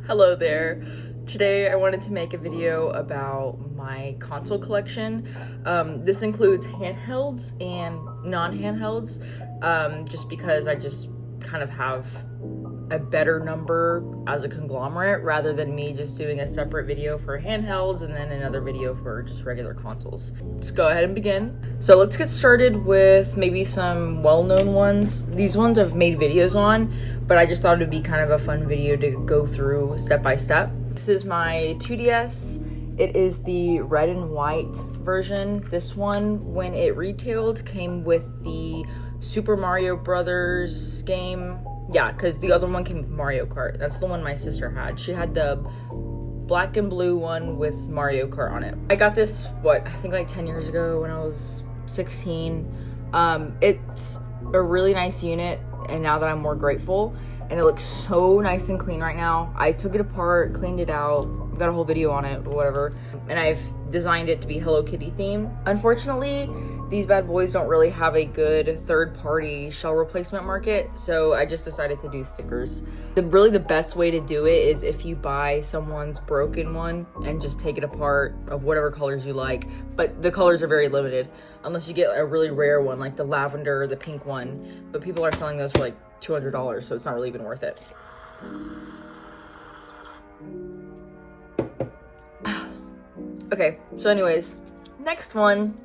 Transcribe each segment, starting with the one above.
Hello there. Today I wanted to make a video about my console collection. This includes handhelds and non-handhelds, just because I just kind of have a better number as a conglomerate rather than me just doing a separate video for handhelds and then another video for just regular consoles. Let's go ahead and begin. So let's get started with maybe some well-known ones. These ones I've made videos on, but I just thought it'd be kind of a fun video to go through step by step. This is my 2DS. It is the red and white version. This one, when it retailed, came with the Super Mario Brothers game. Yeah, because the other one came with Mario Kart. That's the one my sister had. She had the black and blue one with Mario Kart on it. I got this, I think like 10 years ago when I was 16. It's a really nice unit, and now that I'm more grateful, and it looks so nice and clean right now. I took it apart, cleaned it out, got a whole video on it, whatever, and I've designed it to be Hello Kitty themed. Unfortunately, these bad boys don't really have a good third-party shell replacement market, so I just decided to do stickers. Really the best way to do it is if you buy someone's broken one and just take it apart of whatever colors you like, but the colors are very limited, unless you get a really rare one like the lavender or the pink one, but people are selling those for like $200, so it's not really even worth it. Okay, so anyways, next one.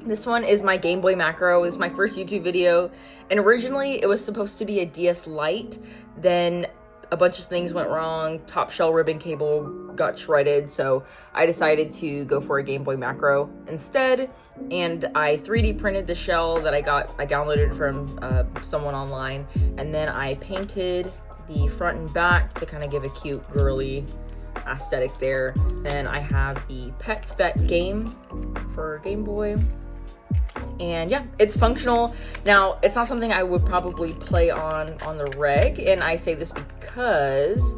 This one is my GameBoy Macro. It was my first YouTube video, and originally it was supposed to be a DS Lite. Then a bunch of things went wrong. Top shell ribbon cable got shredded, so I decided to go for a GameBoy Macro instead. And I 3D printed the shell that I downloaded from someone online, and then I painted the front and back to kind of give a cute girly aesthetic there. Then I have the Pets Vet game for Game Boy, and yeah, it's functional. Now, it's not something I would probably play on the reg, and I say this because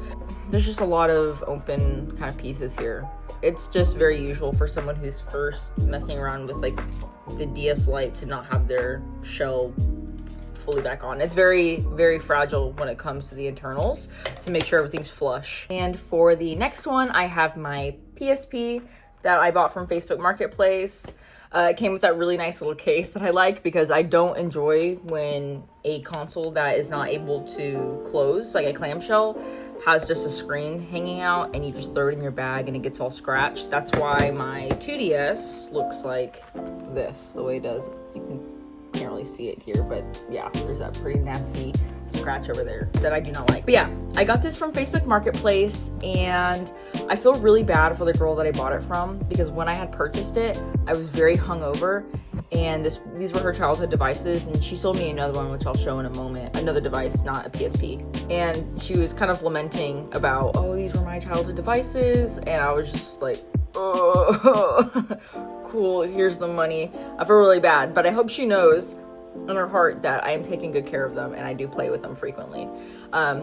there's just a lot of open kind of pieces here. It's just very usual for someone who's first messing around with like the DS Lite to not have their shell fully back on. It's very, very fragile when it comes to the internals, to make sure everything's flush. And for the next one, I have my PSP that I bought from Facebook Marketplace. It came with that really nice little case that I like, because I don't enjoy when a console that is not able to close, like a clamshell, has just a screen hanging out and you just throw it in your bag and it gets all scratched. That's why my 2DS looks like this, the way it does. You can't really see it here, but yeah, there's that pretty nasty scratch over there that I do not like. But yeah, I got this from Facebook Marketplace, and I feel really bad for the girl that I bought it from, because when I had purchased it, I was very hungover, and these were her childhood devices, and she sold me another one, which I'll show in a moment, another device, not a PSP. And she was kind of lamenting about, oh, these were my childhood devices, and I was just like, oh, cool, here's the money. I feel really bad, but I hope she knows in her heart that I am taking good care of them, and I do play with them frequently.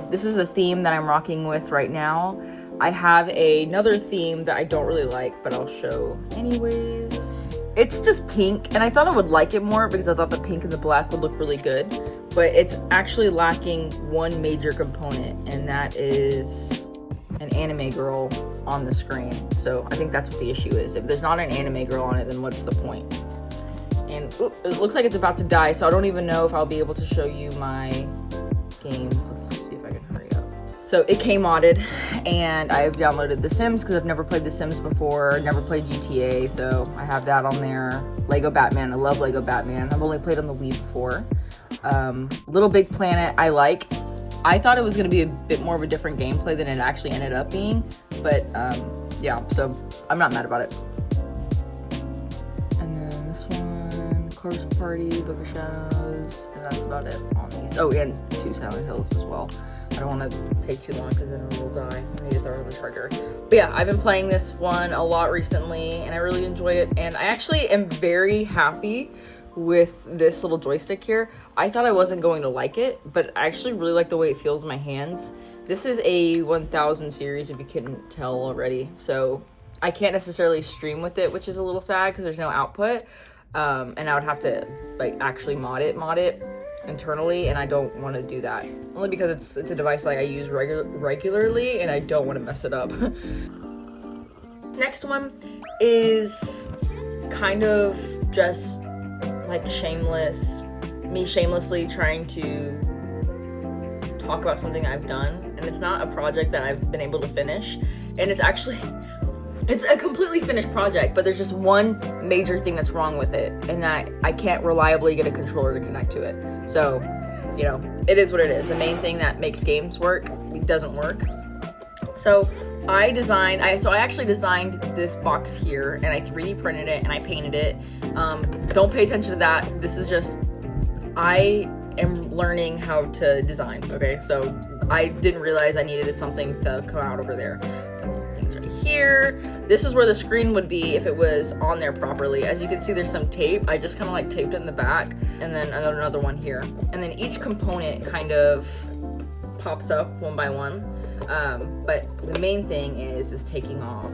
This is the theme that I'm rocking with right now. I have another theme that I don't really like, but I'll show anyways. It's just pink, and I thought I would like it more because I thought the pink and the black would look really good, but it's actually lacking one major component, and that is an anime girl on the screen. So I think that's what the issue is. If there's not an anime girl on it, then what's the point? And it looks like it's about to die, so I don't even know if I'll be able to show you my games. Let's see if I can hurry up. So it came modded, and I've downloaded The Sims because I've never played The Sims before, never played GTA, so I have that on there. Lego Batman, I love Lego Batman. I've only played on the Wii before. Little Big Planet, I like. I thought it was going to be a bit more of a different gameplay than it actually ended up being, but yeah, so I'm not mad about it. And then this one, Corpse Party, Book of Shadows, and that's about it on these. Oh, and 2 Silent Hills as well. I don't want to take too long because then it will die. I need to throw it on the charger. But yeah, I've been playing this one a lot recently, and I really enjoy it, and I actually am very happy with this little joystick here. I thought I wasn't going to like it, but I actually really like the way it feels in my hands. This is a 1000 series, if you couldn't tell already, so I can't necessarily stream with it, which is a little sad because there's no output, and I would have to like actually mod it. internally, and I don't want to do that. Only because it's a device like I use regularly, and I don't want to mess it up. Next one is kind of just like me shamelessly trying to talk about something I've done, and it's not a project that I've been able to finish, and it's a completely finished project, but there's just one major thing that's wrong with it, and that I can't reliably get a controller to connect to it. So, you know, it is what it is. The main thing that makes games work, it doesn't work. So I actually designed this box here, and I 3D printed it and I painted it. Don't pay attention to that. This is just, I am learning how to design, okay? So I didn't realize I needed something to come out over there. Things right here. This is where the screen would be if it was on there properly. As you can see, there's some tape. I just kind of like taped it in the back, and then another one here. And then each component kind of pops up one by one. But the main thing is taking off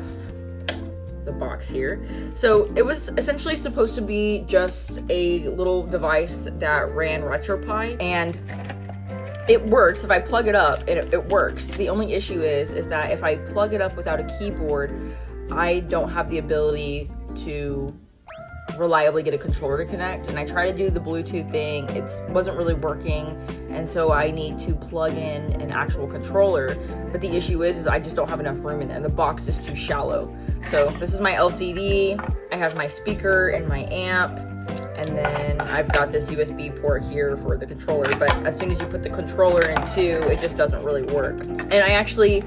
the box here. So it was essentially supposed to be just a little device that ran RetroPie, and it works. If I plug it up, it works. The only issue is that if I plug it up without a keyboard, I don't have the ability to reliably get a controller to connect, and I try to do the Bluetooth thing, it wasn't really working, and so I need to plug in an actual controller. But the issue is I just don't have enough room in there. The box is too shallow. So this is my LCD, I have my speaker and my amp, and then I've got this USB port here for the controller, but as soon as you put the controller in too, it just doesn't really work. And I actually,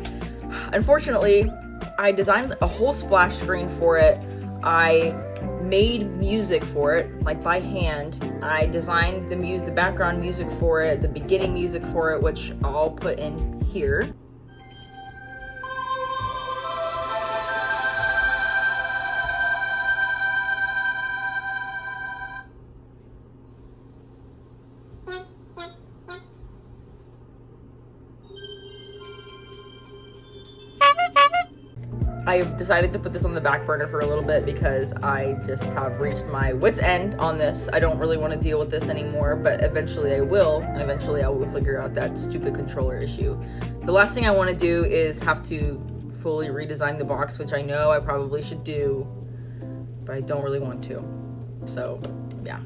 unfortunately, I designed a whole splash screen for it. I made music for it, like by hand. I designed the background music for it, the beginning music for it, which I'll put in here. I've decided to put this on the back burner for a little bit because I just have reached my wit's end on this. I don't really want to deal with this anymore, but eventually I will, and eventually I will figure out that stupid controller issue. The last thing I want to do is have to fully redesign the box, which I know I probably should do, but I don't really want to. So, yeah.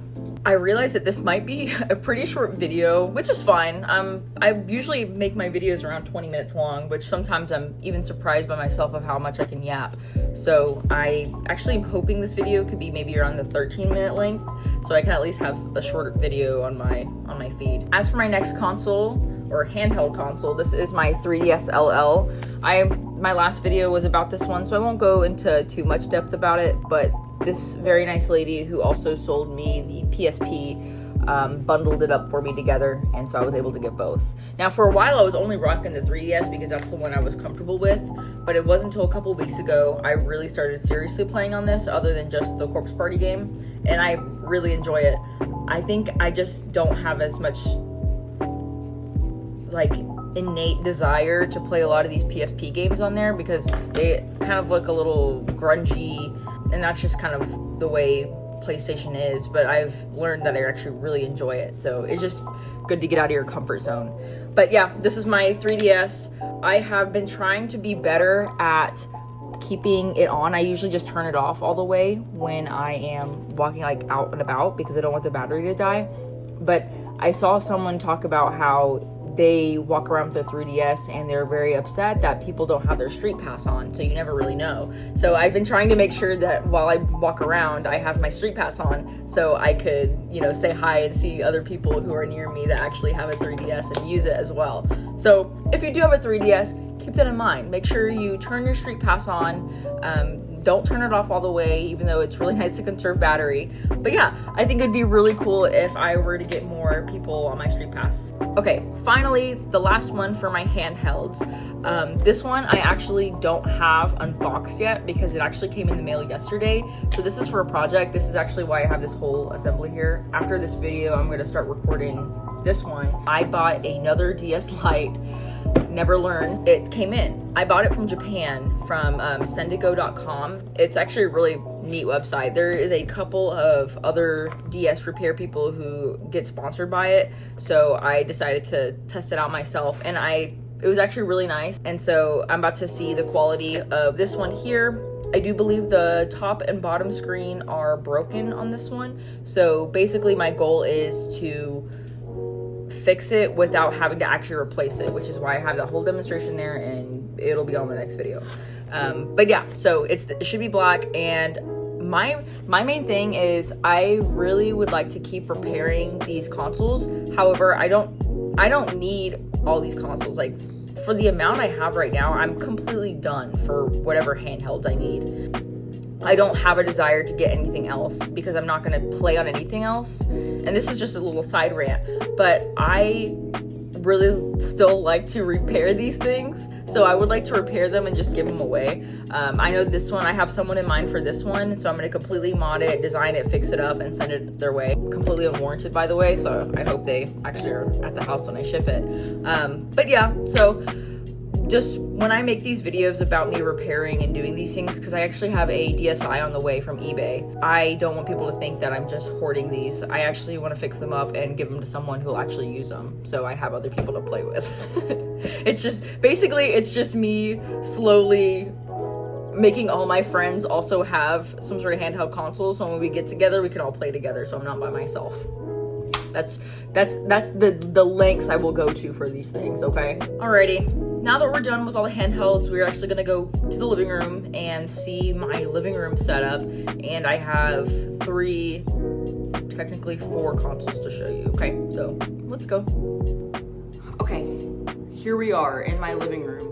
I realized that this might be a pretty short video, which is fine. I usually make my videos around 20 minutes long, which sometimes I'm even surprised by myself of how much I can yap. So I actually am hoping this video could be maybe around the 13-minute length, so I can at least have a shorter video on my feed. As for my next console, or handheld console, this is my 3DS LL. My last video was about this one, so I won't go into too much depth about it, but this very nice lady who also sold me the PSP bundled it up for me together, and so I was able to get both. Now, for a while I was only rocking the 3DS because that's the one I was comfortable with, but it wasn't until a couple weeks ago I really started seriously playing on this, other than just the Corpse Party game, and I really enjoy it. I think I just don't have as much like innate desire to play a lot of these PSP games on there because they kind of look a little grungy, and that's just kind of the way PlayStation is, but I've learned that I actually really enjoy it, so it's just good to get out of your comfort zone. But yeah, this is my 3DS. I have been trying to be better at keeping it on. I usually just turn it off all the way when I am walking like out and about because I don't want the battery to die. But I saw someone talk about how they walk around with their 3DS and they're very upset that people don't have their Street Pass on, so you never really know. So I've been trying to make sure that while I walk around, I have my Street Pass on so I could, you know, say hi and see other people who are near me that actually have a 3DS and use it as well. So if you do have a 3DS, keep that in mind. Make sure you turn your Street Pass on. Don't turn it off all the way, even though it's really nice to conserve battery. But yeah, I think it'd be really cool if I were to get more people on my Street Pass. Okay, finally, the last one for my handhelds. This one I actually don't have unboxed yet because it actually came in the mail yesterday. So this is for a project. This is actually why I have this whole assembly here. After this video, I'm gonna start recording this one. I bought another DS Lite. Never learned. It came in. I bought it from Japan, from sendigo.com. It's actually a really neat website. There is a couple of other DS repair people who get sponsored by it, so I decided to test it out myself, and it was actually really nice. And so I'm about to see the quality of this one here. I do believe the top and bottom screen are broken on this one, so basically my goal is to fix it without having to actually replace it, which is why I have that whole demonstration there, and it'll be on the next video. But yeah, so it should be black, and my main thing is I really would like to keep repairing these consoles. However, I don't need all these consoles. Like, for the amount I have right now, I'm completely done for whatever handhelds I need. I don't have a desire to get anything else because I'm not going to play on anything else. And this is just a little side rant, but I really still like to repair these things. So I would like to repair them and just give them away. I know this one, I have someone in mind for this one, so I'm going to completely mod it, design it, fix it up, and send it their way. Completely unwarranted, by the way, so I hope they actually are at the house when I ship it. But yeah, so just when I make these videos about me repairing and doing these things, because I actually have a DSi on the way from eBay, I don't want people to think that I'm just hoarding these. I actually want to fix them up and give them to someone who'll actually use them, so I have other people to play with. It's just me slowly making all my friends also have some sort of handheld console, so when we get together we can all play together, so I'm not by myself. That's the lengths I will go to for these things, okay? Alrighty, now that we're done with all the handhelds, we're actually gonna go to the living room and see my living room setup, and I have technically four consoles to show you, okay? So let's go. Okay, here we are in my living room.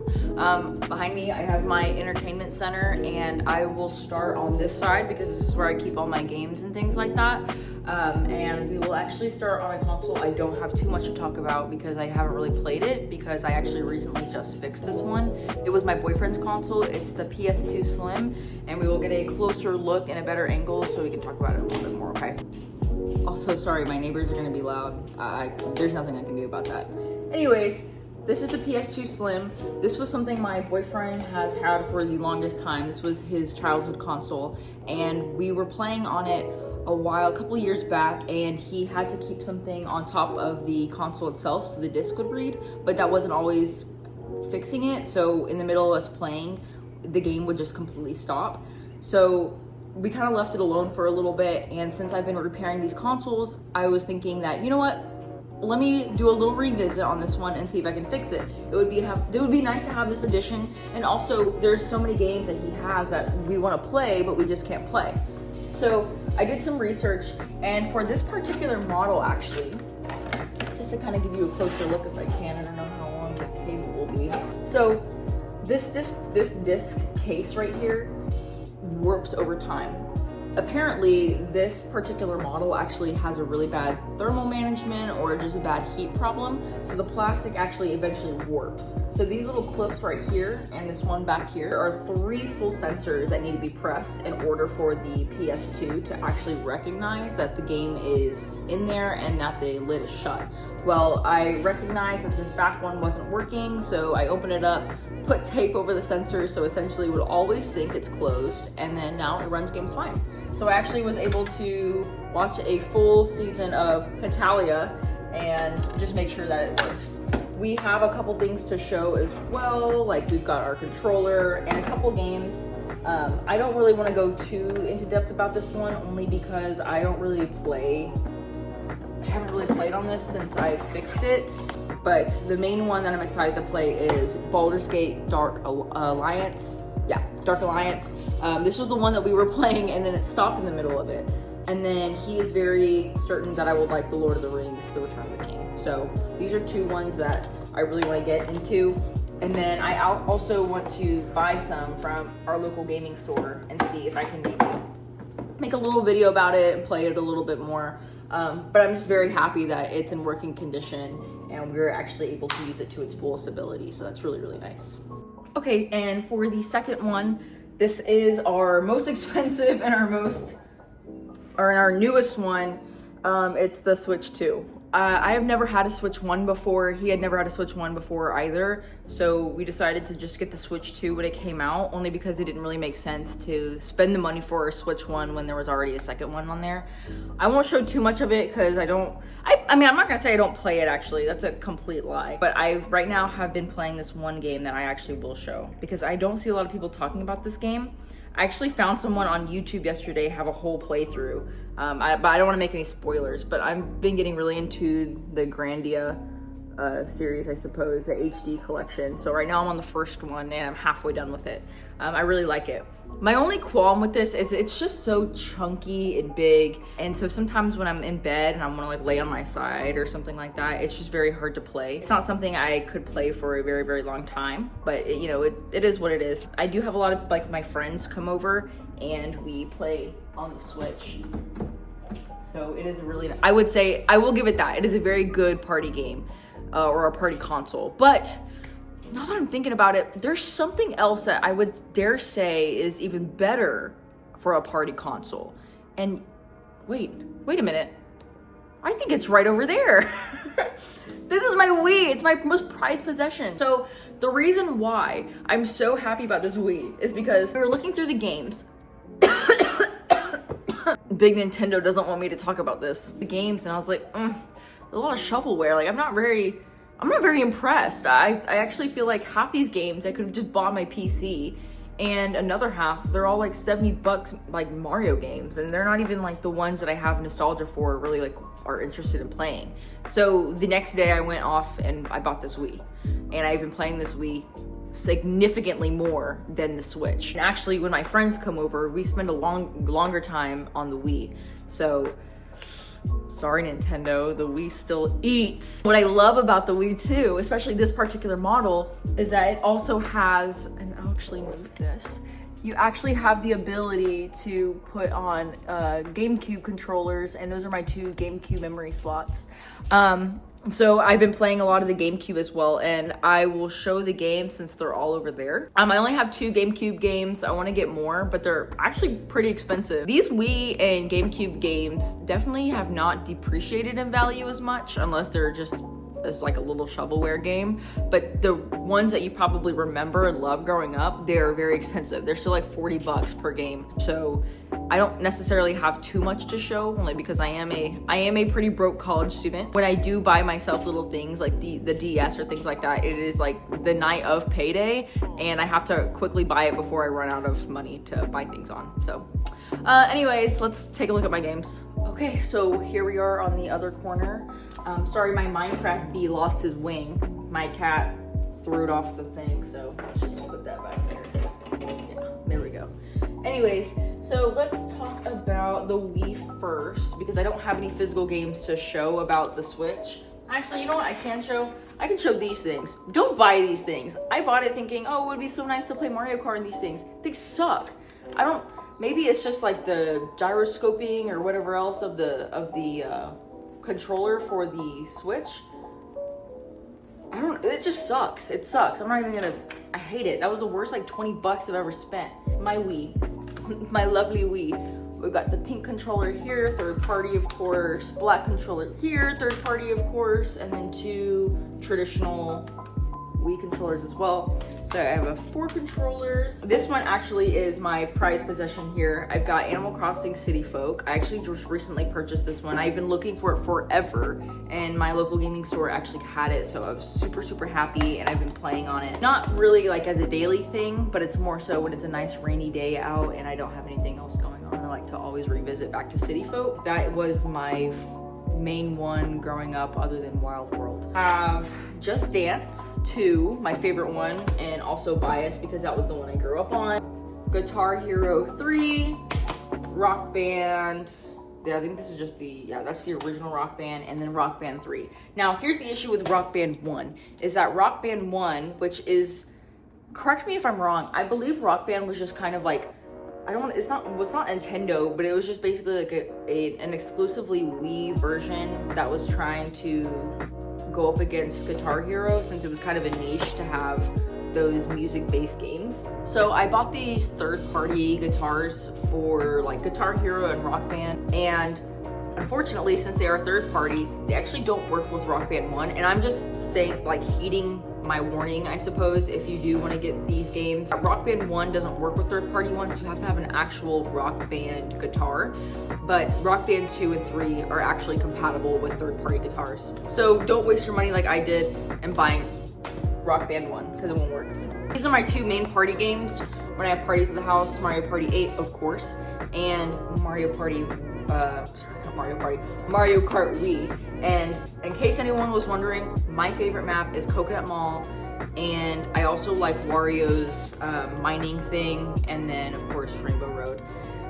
Behind me, I have my entertainment center, and I will start on this side because this is where I keep all my games and things like that. And we will actually start on a console I don't have too much to talk about because I haven't really played it, because I actually recently just fixed this one. It was my boyfriend's console. It's the PS2 Slim, and we will get a closer look and a better angle so we can talk about it a little bit more, okay? Also, sorry, my neighbors are gonna be loud. There's nothing I can do about that. Anyways, this is the PS2 Slim. This was something my boyfriend has had for the longest time. This was his childhood console, and we were playing on it a couple years back, and he had to keep something on top of the console itself so the disc would read, but that wasn't always fixing it. So in the middle of us playing, the game would just completely stop. So we kind of left it alone for a little bit, and since I've been repairing these consoles, I was thinking that, you know what? Let me do a little revisit on this one and see if I can fix it. It would be nice to have this edition, and also there's so many games that he has that we want to play, but we just can't play. So I did some research, and for this particular model, actually, just to kind of give you a closer look if I can, I don't know how long the cable will be. So this disc case right here warps over time. Apparently, this particular model actually has a really bad thermal management or just a bad heat problem, so the plastic actually eventually warps. So these little clips right here and this one back here are 3 full sensors that need to be pressed in order for the PS2 to actually recognize that the game is in there and that the lid is shut. Well, I recognized that this back one wasn't working, so I opened it up, put tape over the sensors so essentially it would always think it's closed, and then now it runs games fine. So I actually was able to watch a full season of Hitalia and just make sure that it works. We have a couple things to show as well, like we've got our controller and a couple games. I don't really want to go too into depth about this one, only because I haven't really played on this since I fixed it. But the main one that I'm excited to play is Baldur's Gate Dark Alliance. Yeah, Dark Alliance. This was the one that we were playing, and then it stopped in the middle of it. And then he is very certain that I will like The Lord of the Rings, The Return of the King. So these are 2 ones that I really want to get into. And then I also want to buy some from our local gaming store and see if I can maybe make a little video about it and play it a little bit more. But I'm just very happy that it's in working condition and we're actually able to use it to its fullest ability. So that's really, really nice. Okay, and for the second one, this is our most expensive and our newest one. It's the Switch 2. I have never had a Switch 1 before. He had never had a Switch 1 before either. So we decided to just get the Switch 2 when it came out, only because it didn't really make sense to spend the money for a Switch 1 when there was already a second one on there. I won't show too much of it because I mean, I'm not gonna say I don't play it actually. That's a complete lie. But I right now have been playing this one game that I actually will show because I don't see a lot of people talking about this game. I actually found someone on YouTube yesterday have a whole playthrough. But I don't want to make any spoilers, but I've been getting really into the Grandia series, I suppose, the HD collection. So right now I'm on the first one and I'm halfway done with it. I really like it. My only qualm with this is it's just so chunky and big. And so sometimes when I'm in bed and I want to like lay on my side or something like that, it's just very hard to play. It's not something I could play for a very, very long time, but it is what it is. I do have a lot of like my friends come over and we play on the Switch. So it is I would say, I will give it that. It is a very good party game or a party console. But now that I'm thinking about it, there's something else that I would dare say is even better for a party console. And wait a minute. I think it's right over there. This is my Wii. It's my most prized possession. So the reason why I'm so happy about this Wii is because we were looking through the games. Big Nintendo doesn't want me to talk about this. The games, and I was like, there's a lot of shovelware. Like, I'm not very impressed. I actually feel like half these games I could have just bought my PC, and another half, they're all like $70 like Mario games, and they're not even like the ones that I have nostalgia for or really like are interested in playing. So the next day I went off and I bought this Wii, and I've been playing this Wii significantly more than the Switch. And actually when my friends come over, we spend a longer time on the Wii. So sorry Nintendo, the Wii still eats. What I love about the Wii too, especially this particular model, is that it also has, and I'll actually move this, you actually have the ability to put on GameCube controllers, and those are my 2 GameCube memory slots. So I've been playing a lot of the GameCube as well, and I will show the games since they're all over there. I only have 2 GameCube games. I want to get more, but they're actually pretty expensive. These Wii and GameCube games definitely have not depreciated in value as much, unless they're just as like a little shovelware game. But the ones that you probably remember and love growing up, they're very expensive. They're still like $40 per game. So I don't necessarily have too much to show, only because I am a pretty broke college student. When I do buy myself little things like the DS or things like that, it is like the night of payday, and I have to quickly buy it before I run out of money to buy things on. So anyways, let's take a look at my games. Okay, so here we are on the other corner. Sorry, my Minecraft bee lost his wing. My cat threw it off the thing, so let's just put that back there. Yeah, there we go. Anyways, so let's talk about the Wii first, because I don't have any physical games to show about the Switch. Actually, you know what I can show? I can show these things. Don't buy these things. I bought it thinking, oh, it would be so nice to play Mario Kart in these things. They suck. Maybe it's just like the gyroscoping or whatever else of the controller for the Switch. It just sucks. It sucks. I hate it. That was the worst like $20 I've ever spent. My Wii, my lovely Wii. We've got the pink controller here, third party of course, black controller here, third party of course, and then 2 traditional Wii controllers as well. So I have 4 controllers. This one actually is my prized possession here. I've got Animal Crossing City Folk. I actually just recently purchased this one. I've been looking for it forever, and my local gaming store actually had it, so I was super, super happy, and I've been playing on it. Not really like as a daily thing, but it's more so when it's a nice rainy day out and I don't have anything else going on. I like to always revisit back to City Folk. That was my main one growing up other than Wild World. I have Just Dance 2, my favorite one, and also biased because that was the one I grew up on. Guitar Hero 3, Rock Band, yeah, I think this is just that's the original Rock Band, and then Rock Band 3. Now, here's the issue with Rock Band 1, is that Rock Band 1, which is, correct me if I'm wrong, I believe Rock Band was just kind of like, it's not Nintendo, but it was just basically like an exclusively Wii version that was trying to go up against Guitar Hero, since it was kind of a niche to have those music-based games. So I bought these third-party guitars for like Guitar Hero and Rock Band, and unfortunately, since they are third party, they actually don't work with Rock Band 1. And I'm just saying, like, heeding my warning, I suppose, if you do want to get these games. Rock Band 1 doesn't work with third party ones. You have to have an actual Rock Band guitar. But Rock Band 2 and 3 are actually compatible with third party guitars. So don't waste your money like I did and buying Rock Band 1, because it won't work. These are my two main party games when I have parties at the house. Mario Party 8, of course, and Mario Kart Wii. And in case anyone was wondering, my favorite map is Coconut Mall, and I also like Wario's mining thing, and then of course Rainbow Road.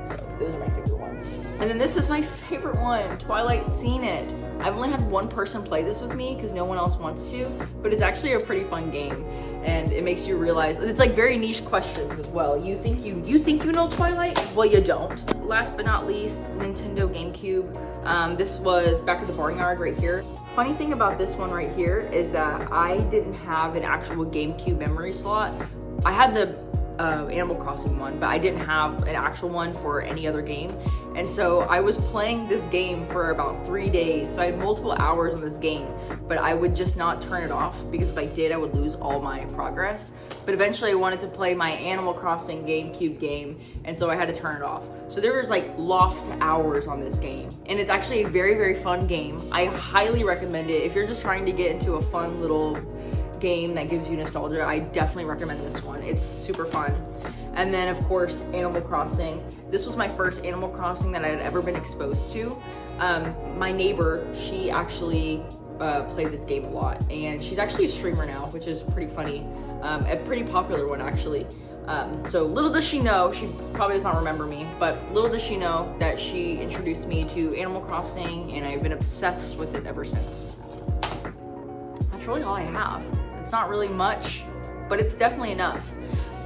So those are my favorite ones. And then this is my favorite one, Twilight Seen It. I've only had one person play this with me because no one else wants to, but it's actually a pretty fun game. And it makes you realize, it's like very niche questions as well. You think you know Twilight? Well, you don't. Last but not least, Nintendo GameCube. This was back at the barnyard right here. Funny thing about this one right here is that I didn't have an actual GameCube memory slot. I had the Animal Crossing one, but I didn't have an actual one for any other game. And so I was playing this game for about 3 days. So I had multiple hours on this game, but I would just not turn it off because if I did, I would lose all my progress. But eventually I wanted to play my Animal Crossing GameCube game, and so I had to turn it off. So there was like lost hours on this game. And it's actually a very, very fun game. I highly recommend it. If you're just trying to get into a fun little game that gives you nostalgia, I definitely recommend this one. It's super fun. And then of course, Animal Crossing. This was my first Animal Crossing that I had ever been exposed to. My neighbor, she actually played this game a lot, and she's actually a streamer now, which is pretty funny. A pretty popular one actually. So little does she know, she probably does not remember me, but little does she know that she introduced me to Animal Crossing, and I've been obsessed with it ever since. That's really all I have. It's not really much, but it's definitely enough.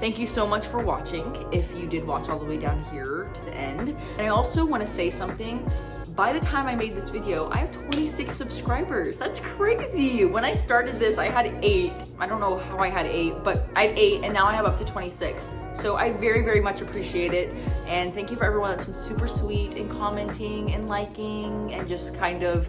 Thank you so much for watching, if you did watch all the way down here to the end. And I also want to say something. By the time I made this video, I have 26 subscribers. That's crazy. When I started this, I had 8. I don't know how I had 8, but I had 8, and now I have up to 26. So I very, very much appreciate it. And thank you for everyone that's been super sweet and commenting and liking and just kind of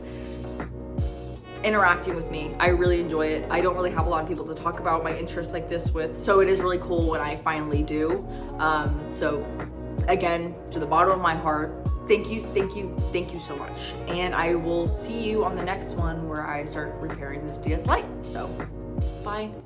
interacting with me. I really enjoy it. I don't really have a lot of people to talk about my interests like this with, so it is really cool when I finally do. So again, to the bottom of my heart, thank you so much. And I will see you on the next one where I start repairing this DS Lite. So, bye.